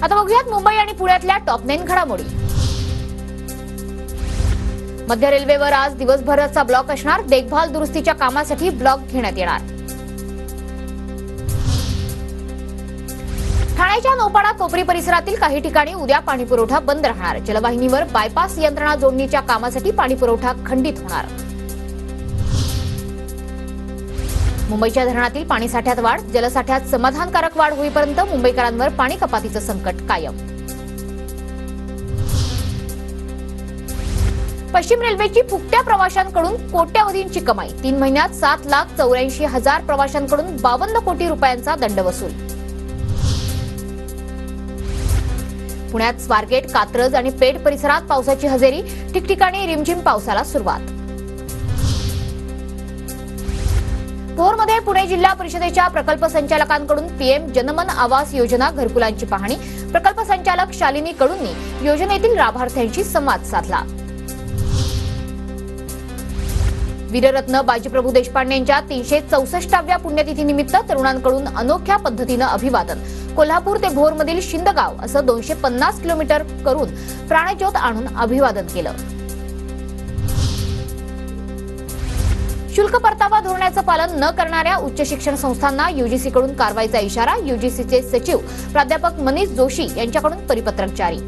आता बघूयात मुंबई आणि पुण्यातल्या टॉप 9 घडामोडी। मध्य रेल्वेवर आज दिवसभराचा ब्लॉक असणार। देखभाल दुरुस्तीच्या कामासाठी ब्लॉक घेण्यात येणार। ठाण्याच्या नौपाडा कोपरी परिसरातील काही ठिकाणी उद्या पाणीपुरवठा बंद राहणार। जलवाहिनीवर बायपास यंत्रणा जोडणीच्या कामासाठी पाणीपुरवठा खंडित होणार। मुंबईच्या धरणातील पाणीसाठ्यात वाढ। जलसाठ्यात समाधानकारक वाढ होईपर्यंत मुंबईकरांवर पाणी कपातीचं संकट कायम। पश्चिम रेल्वेची फुकट्या प्रवाशांकडून कोट्यवधींची कमाई। 3 महिन्यात 7,84,000 प्रवाशांकडून 52 कोटी रुपयांचा दंड वसूल। पुण्यात स्वारगेट, कात्रज आणि पेठ परिसरात पावसाची हजेरी। ठिकठिकाणी रिमझिम पावसाला सुरुवात। भोरमध्ये पुणे जिल्हा परिषदेच्या प्रकल्प संचालकांकडून पीएम जनमन आवास योजना घरकुलांची पाहणी। प्रकल्प संचालक शालिनी कडूंनी योजनेतील लाभार्थ्यांशी संवाद साधला। वीररत्न बाजीप्रभू देशपांडे यांच्या 364व्या पुण्यतिथीनिमित्त तरुणांकडून अनोख्या पद्धतीनं अभिवादन। कोल्हापूर ते भोरमधील शिंदगाव असं 250 किलोमीटर करून प्राणज्योत आणून अभिवादन केलं। शुल्क परतावा धोरणाचं पालन न करणाऱ्या उच्च शिक्षण संस्थांना यूजीसीकडून कारवाईचा इशारा। यूजीसीचे सचिव प्राध्यापक मनीष जोशी यांच्याकडून परिपत्रक जारी।